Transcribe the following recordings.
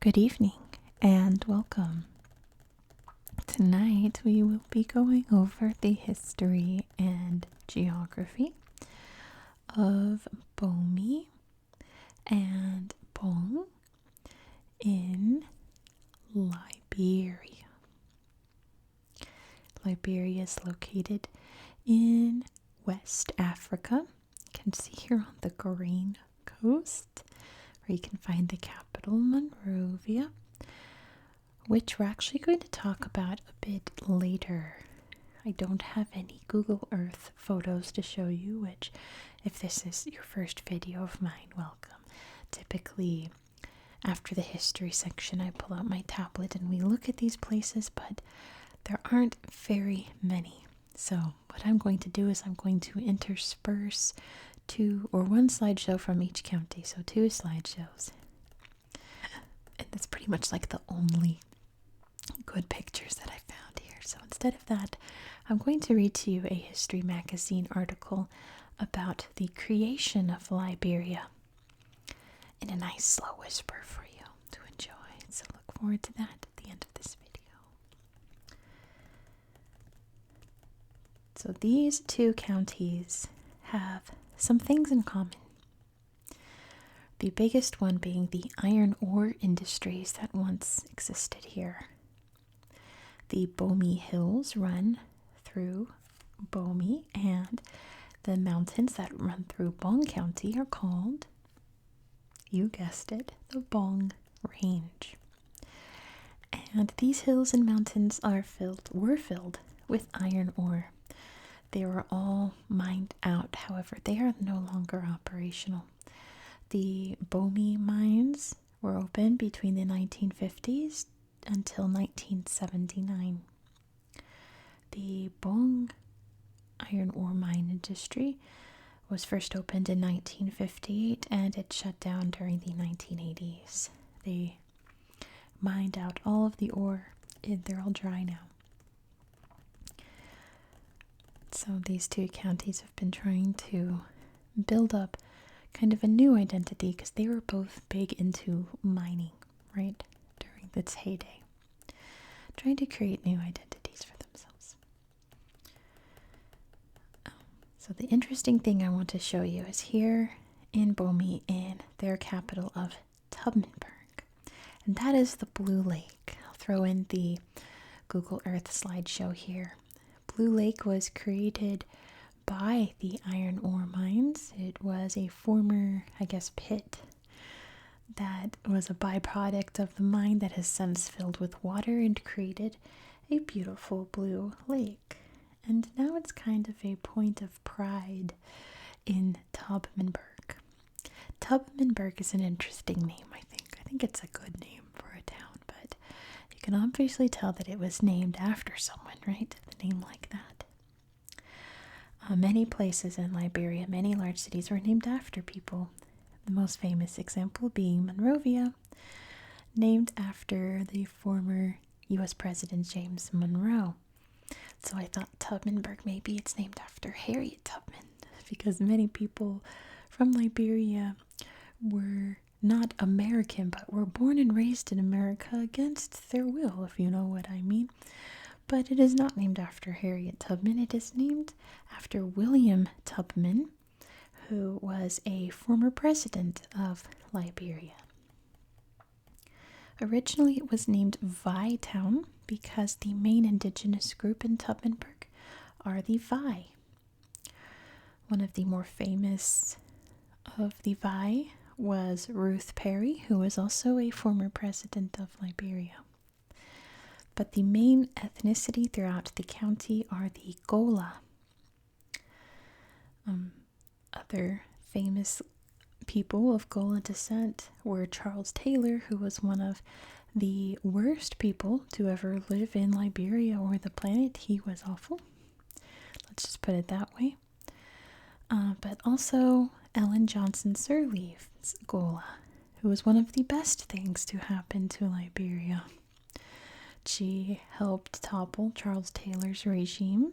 Good evening and welcome. Tonight we will be going over the history and geography of Bomi and Bong in Liberia. Liberia is located in West Africa. You can see here on the green coast where you can find the capital Monrovia, which we're actually going to talk about a bit later. I don't have any Google Earth photos to show you, which if this is your first video of mine, welcome. Typically, after the history section, I pull out my tablet and we look at these places, but there aren't very many. So what I'm going to do is I'm going to intersperse one slideshow from each county, so 2 slideshows. And that's pretty much like the only good pictures that I found here. So instead of that, I'm going to read to you a History Magazine article about the creation of Liberia in a nice slow whisper for you to enjoy. So look forward to that at the end of this video. So these 2 counties have some things in common. The biggest one being the iron ore industries that once existed here. The Bomi Hills run through Bomi, and the mountains that run through Bong County are called, you guessed it, the Bong Range. And these hills and mountains were filled with iron ore. They were all mined out, however, they are no longer operational. The Bomi mines were open between the 1950s until 1979. The Bong iron ore mine industry was first opened in 1958 and it shut down during the 1980s. They mined out all of the ore, and they're all dry now. So these 2 counties have been trying to build up kind of a new identity because they were both big into mining, right, during its heyday. Trying to create new identities for themselves. So the interesting thing I want to show you is here in Bomi, in their capital of Tubmanburg. And that is the Blue Lake. I'll throw in the Google Earth slideshow here. Blue Lake was created by the iron ore mines. It was a former, pit that was a byproduct of the mine that has since filled with water and created a beautiful blue lake. And now it's kind of a point of pride in Tubmanburg. Tubmanburg is an interesting name, I think. I think it's a good name for a town, but you can obviously tell that it was named after someone, right? A name like that. Many places in Liberia, many large cities were named after people. The most famous example being Monrovia, named after the former U.S. President James Monroe. So I thought Tubmanburg, maybe it's named after Harriet Tubman, because many people from Liberia were not American, but were born and raised in America against their will, if you know what I mean. But it is not named after Harriet Tubman. It is named after William Tubman, who was a former president of Liberia. Originally, it was named Vi Town because the main indigenous group in Tubmanburg are the Vi. One of the more famous of the Vi was Ruth Perry, who was also a former president of Liberia. But the main ethnicity throughout the county are the Gola. Other famous people of Gola descent were Charles Taylor, who was one of the worst people to ever live in Liberia or the planet. He was awful. Let's just put it that way. But also Ellen Johnson Sirleaf's Gola, who was one of the best things to happen to Liberia. She helped topple Charles Taylor's regime,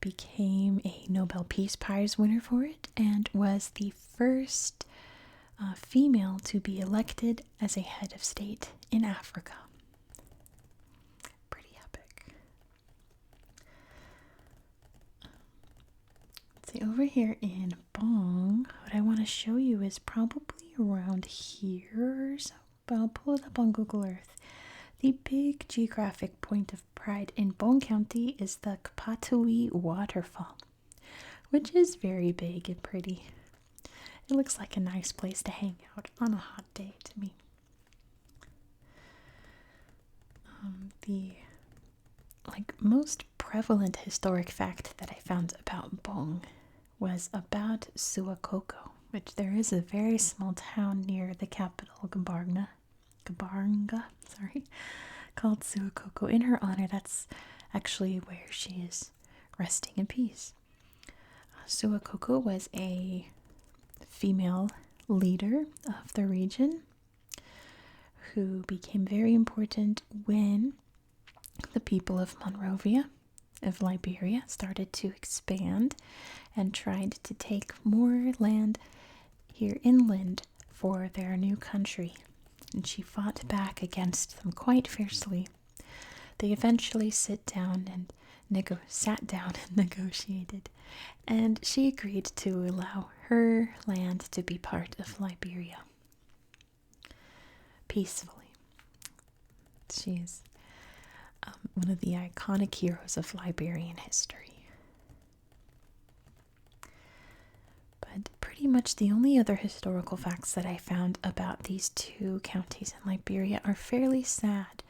became a Nobel Peace Prize winner for it, and was the first female to be elected as a head of state in Africa. Pretty epic. Let's see, over here in Bong, what I want to show you is probably around here. So I'll pull it up on Google Earth. The big geographic point of pride in Bong County is the Kapatui Waterfall, which is very big and pretty. It looks like a nice place to hang out on a hot day to me. The most prevalent historic fact that I found about Bong was about Suakoko, which there is a very small town near the capital, Gabaranga, called Suakoko. In her honor, that's actually where she is resting in peace. Suakoko was a female leader of the region who became very important when the people of Monrovia, of Liberia, started to expand and tried to take more land here inland for their new country. And she fought back against them quite fiercely. They eventually sat down and negotiated, and she agreed to allow her land to be part of Liberia peacefully. She is one of the iconic heroes of Liberian history. But pretty much the only other historical facts that I found about these two counties in Liberia are fairly sad.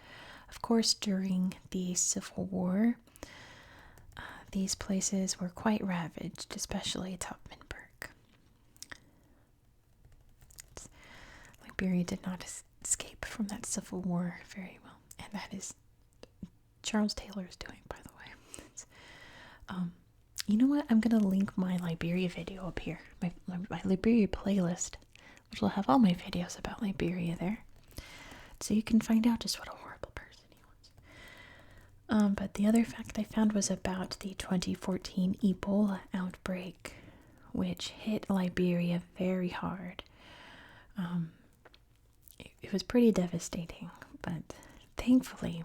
Of course, during the Civil War, these places were quite ravaged, especially Topmanburg. Liberia did not escape from that Civil War very well, and that is Charles Taylor's doing, by the way. You know what? I'm going to link my Liberia video up here, my Liberia playlist, which will have all my videos about Liberia there, so you can find out just what a horrible person he was. But the other fact I found was about the 2014 Ebola outbreak, which hit Liberia very hard. It was pretty devastating, but thankfully,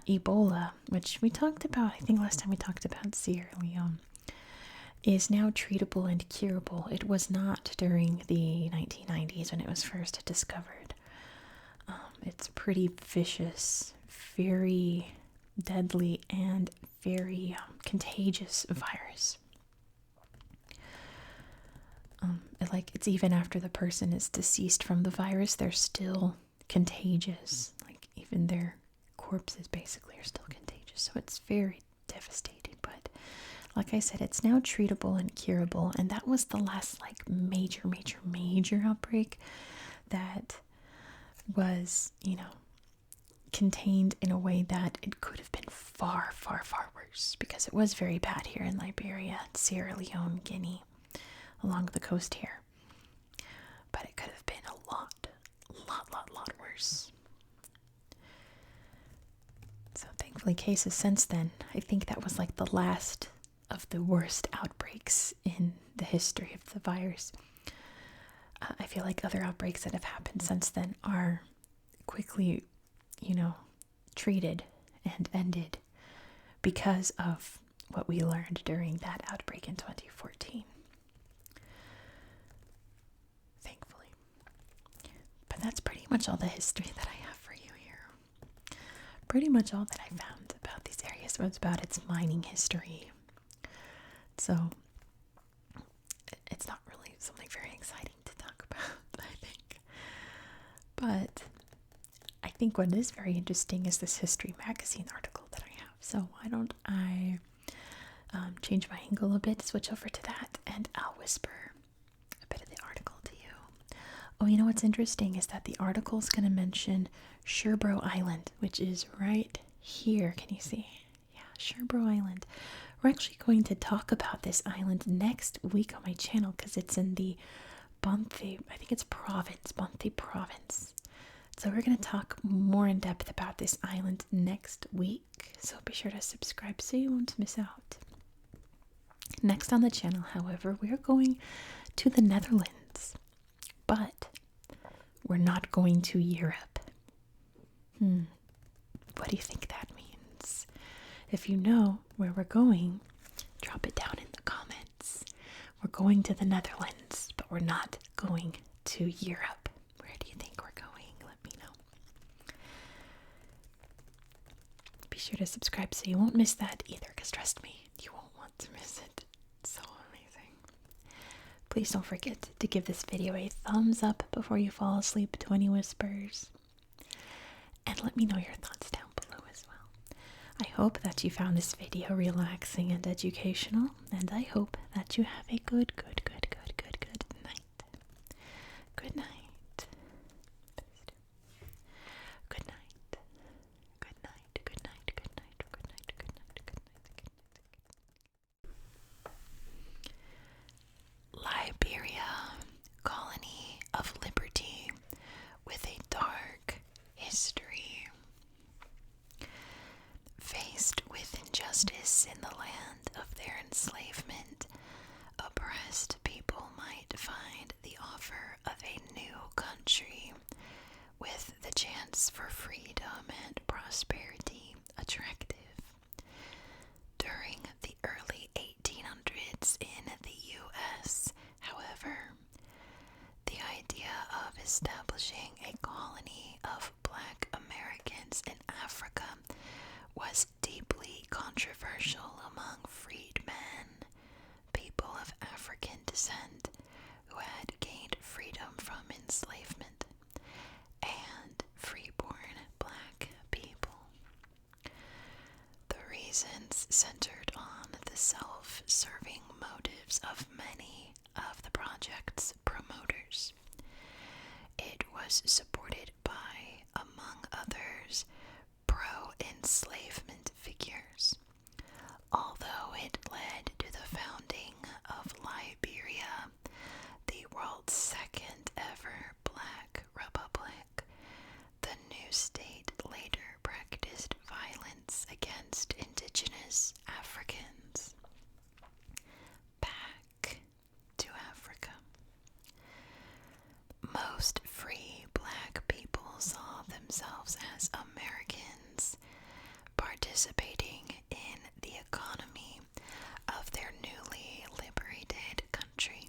Ebola, which we talked about, I think last time we talked about Sierra Leone, is now treatable and curable. It was not during the 1990s when it was first discovered. It's pretty vicious, very deadly, and very contagious virus. It's even after the person is deceased from the virus, they're still contagious. Like, even their corpses basically are still contagious. So it's very devastating. But like I said, it's now treatable and curable. And that was the last major outbreak that was, contained in a way that it could have been far, far, far worse, because it was very bad here in Liberia, Sierra Leone, Guinea, along the coast here. But it could have been a lot worse. So thankfully, cases since then, I think that was the last of the worst outbreaks in the history of the virus. I feel like other outbreaks that have happened since then are quickly, treated and ended because of what we learned during that outbreak in 2014. Thankfully. But that's pretty much all the history that I have for you here. Pretty much all that I found about these areas was about its mining history. So it's not really something very exciting to talk about, I think. But I think what is very interesting is this History Magazine article that I have. So why don't I change my angle a bit, switch over to that, and I'll whisper a bit of the article to you. Oh, you know what's interesting is that the article is going to mention Sherbro Island, which is right here. Can you see? Yeah, Sherbro Island. We're actually going to talk about this island next week on my channel because it's in the Bonte, I think it's province, Bonte province. So we're going to talk more in depth about this island next week. So be sure to subscribe so you won't miss out. Next on the channel, however, we're going to the Netherlands. but we're not going to Europe. What do you think that means? If you know where we're going, drop it down in the comments. We're going to the Netherlands, but we're not going to Europe. Where do you think we're going? Let me know. Be sure to subscribe so you won't miss that either, because trust me, you won't want to miss it. It's so amazing. Please don't forget to give this video a thumbs up before you fall asleep to any whispers. And let me know your thoughts down below as well. I hope that you found this video relaxing and educational, and I hope that you have a good night. Good night. Good night. Good night. Good night. Good night. Good night. Good night. Good night. Liberia, colony of liberty with a dark history. Faced with injustice in the land of their enslavement, oppressed people might find the offer of a new country with the chance for freedom and prosperity attractive. During the early 1800s in the U.S., however, the idea of establishing a colony of Black Americans in Africa was deeply controversial among freedmen, people of African descent who had gained freedom from enslavement, and freeborn Black people. The reasons centered on the self-serving motives of many of the project's promoters. It was supported by, among others, pro-enslavement figures, although it led to the founding of Liberia, the world's second ever Black republic. The new state later practiced violence against indigenous Africans. Back to Africa. Most free Black people saw themselves as Americans, participating in the economy of their newly liberated country.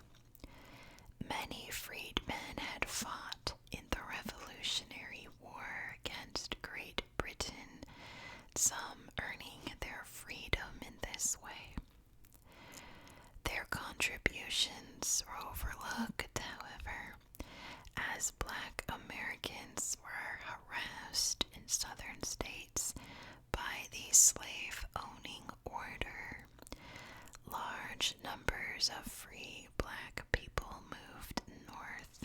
Many freedmen had fought in the Revolutionary War against Great Britain, some earning their freedom in this way. Their contributions were overlooked, however, as Black Americans were harassed in southern states by the slave-owning order. Large numbers of free Black people moved north,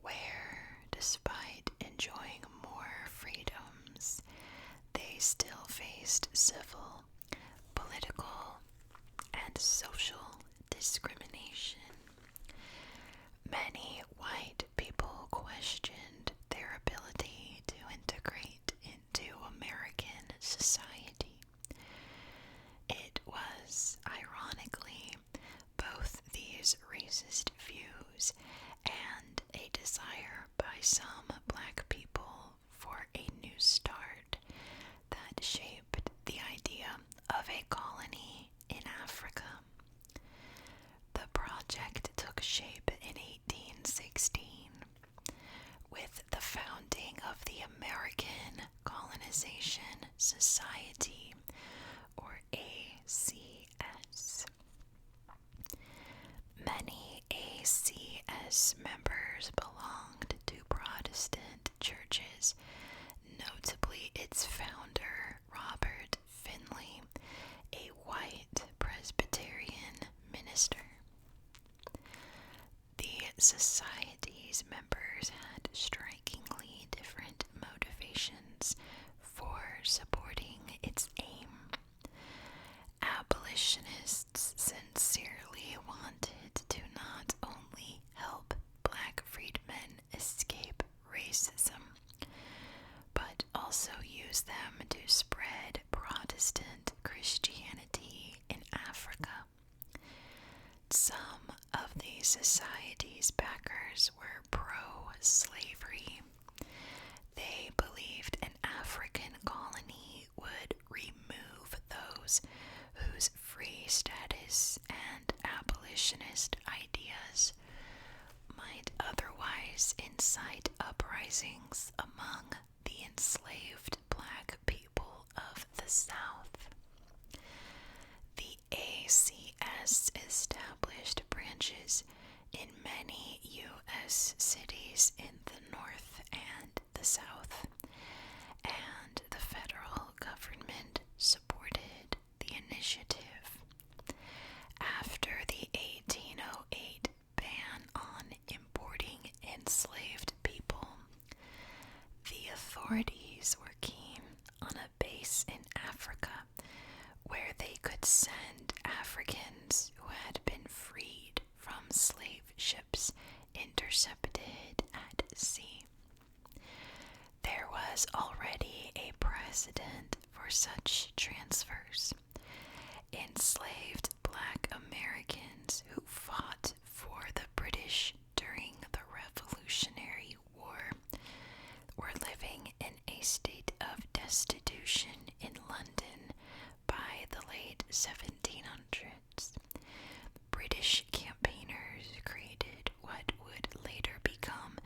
where, despite enjoying more freedoms, they still faced civil, political, and social discrimination. Many white people questioned their ability to integrate into American society. It was, ironically, both these racist views and a desire by some Black people for a new start that shaped the idea of a colony in Africa. The project took shape in 1816 with the founding of the American Colonization Society, or ACS. Many ACS members belonged to Protestant churches, notably its founder, Robert Finley, a white Presbyterian minister. The society's members had strikingly different motivations for supporting its aim. Abolitionists sincerely wanted to not only help Black freedmen escape racism, but also use them to spread Protestant Christianity in Africa. Some of the society's backers were slavery. They believed an African colony would remove those whose free status and abolitionist ideas might otherwise incite uprisings among the enslaved black people of the South. The ACS established branches in many U.S. cities in the North and the South, and the federal government supported the initiative. After the 1808 ban on importing enslaved people, the authorities were keen on a base in Africa where they could send Africans who had been freed from slave ships intercepted at sea. There was already a precedent for such transfers. Enslaved black Americans who fought for the British during the Revolutionary War were living in a state of destitution in London by the late 1700s. British campaigners created what would later become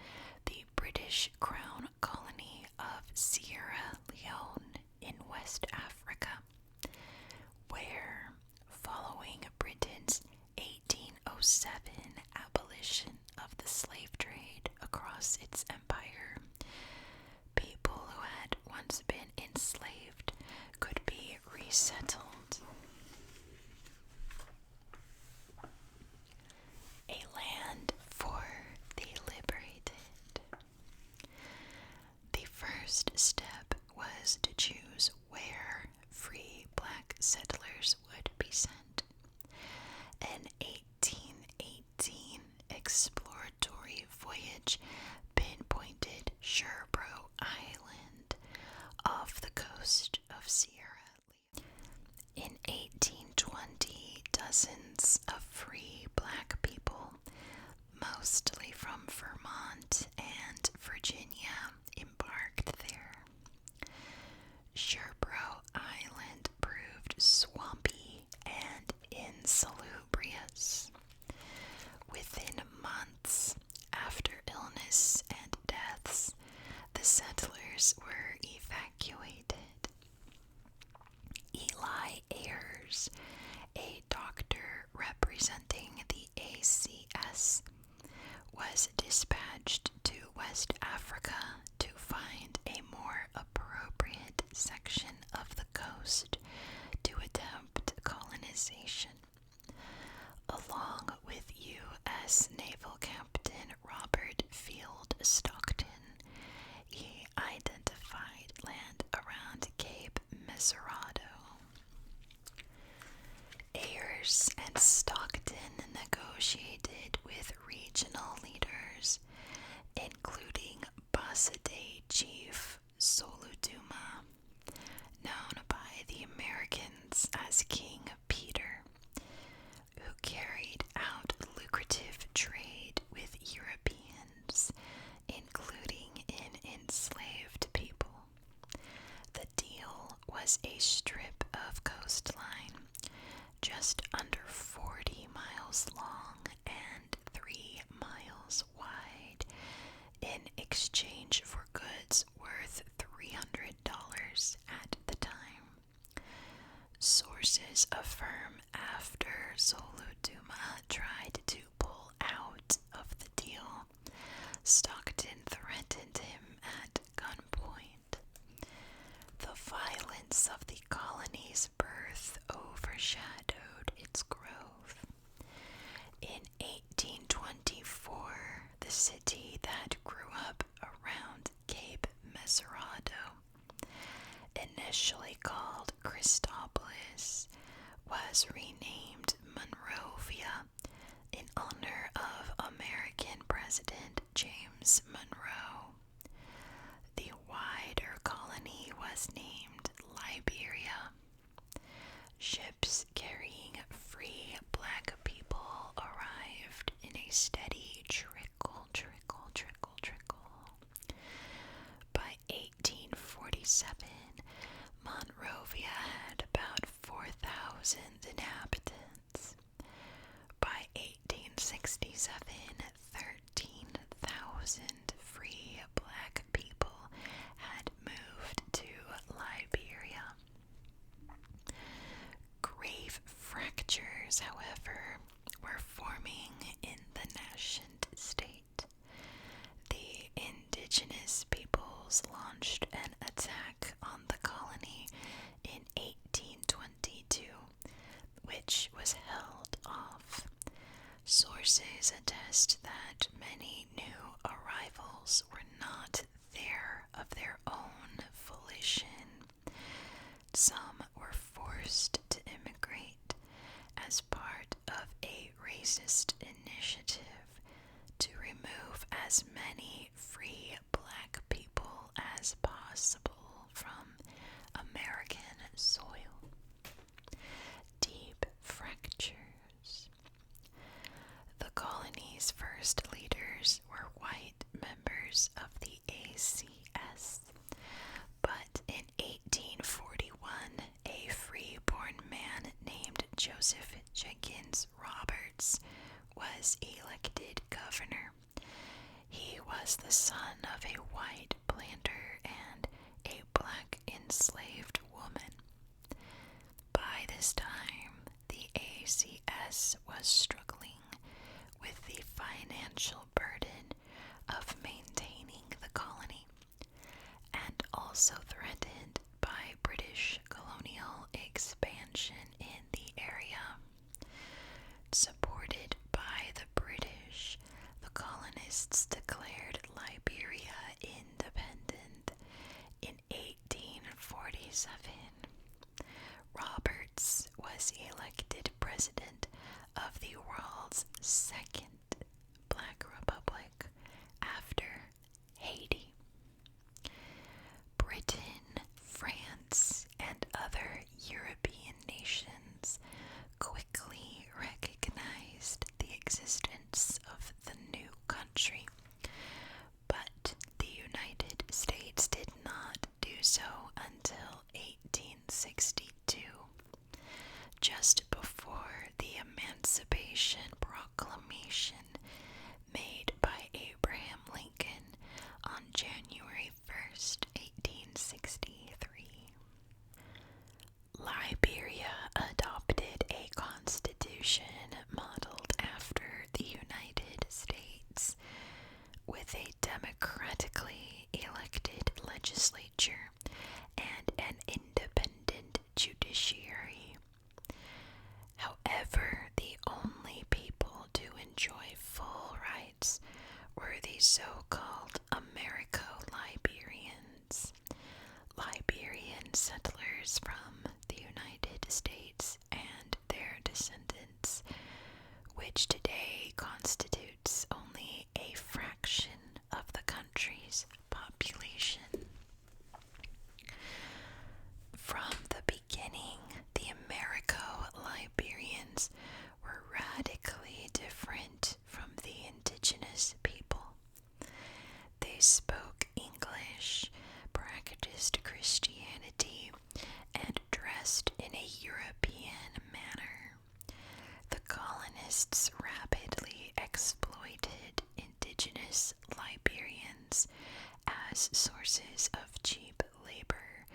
the British Crown colony of Sierra Leone in West Africa, where, following Britain's 1807 abolition of the slave trade across its empire, people who had once been enslaved could be resettled. A land for the liberated. The first step was to choose where free black settlers would be sent. An 1818 exploratory voyage pinpointed Sherbro Island off the coast of Sierra Leone. In 1820, dozens of free black people, mostly from Vermont and Virginia, embarked there. Sherbro Island proved swampy and insalubrious. Within months, after illness and deaths, the settlers were evacuated. Eli Ayers, a doctor representing the ACS, was dispatched to West Africa to find a more appropriate section of the coast to attempt colonization. Along with U.S. Naval Captain Robert Field Stockton, he identified land around Cape Mesurado. Ayers and Stockton negotiated with regional leaders, including Basade Chief Soluduma, known by the Americans as King Peter, who carried out lucrative trade with Europeans, including in enslaved people. The deal was a strip of coastline just under 40 miles long and 3 miles wide, in exchange for goods worth $300 at the time. Sources settlers, however, were forming in the nascent state. The indigenous peoples launched an attack on the colony in 1822, which was held off. Sources attest that many new arrivals were not there of their own volition. Some were forced to immigrate as part of a racist initiative to remove as many free black people as possible from American soil. Deep fractures. The colony's first leaders were white members of the ACS, but in 1841, a freeborn man named Joseph Jenkins Roberts was elected governor. He was the son of a white planter and a black enslaved woman. By this time, the ACS was struggling with the financial burden of maintaining the colony, and also threatened by British colonial expansion in the area. Supported by the British, the colonists declared Liberia independent in 1847. Roberts was elected president of the world's second black republic after Haiti. Britain, France, and other European nations quickly recognized the existence of the new country, but the United States did not do so until 1862, just before the Emancipation Proclamation made by Abraham Lincoln on January 1st, 1863. Liberia adopted a constitution modeled after the United States, with a democratically elected legislature and an independent judiciary. However, the only people to enjoy full rights were the so-called Americo-Liberians, Liberian settlers from the United States and their descendants, which today constitutes only a fraction of the country's population. From the beginning, the Americo-Liberians were radically different from the indigenous people. They spoke English, practiced Christianity, and dressed in a European manner. The colonists rapidly exploited indigenous Liberians as sources of cheap labor,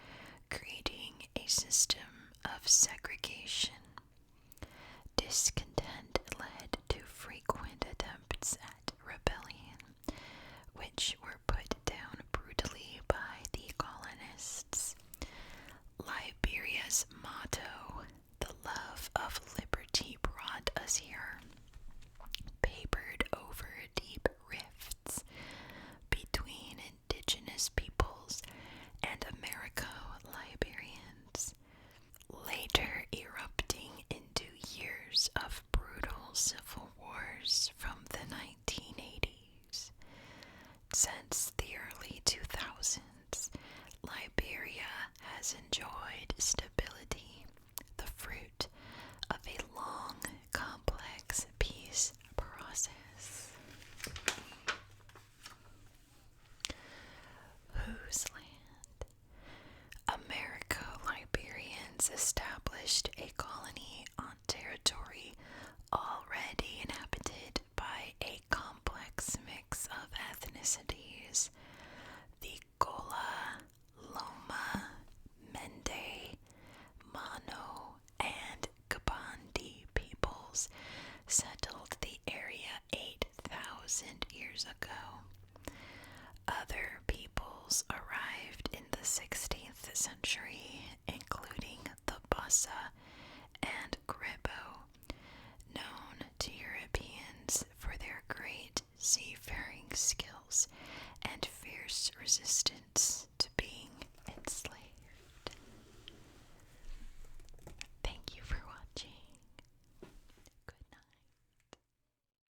creating a system of segregation. Discontent led to frequent attempts at rebellion, which were put down brutally by the colonists. Liberia's motto, "The love of liberty brought us here," papered over deep rifts between indigenous peoples and Americo-Liberians, later erupting into years of settled the area 8,000 years ago. Other peoples arrived in the 16th century, including the Bassa and Grebo, known to Europeans for their great seafaring skills and fierce resistance.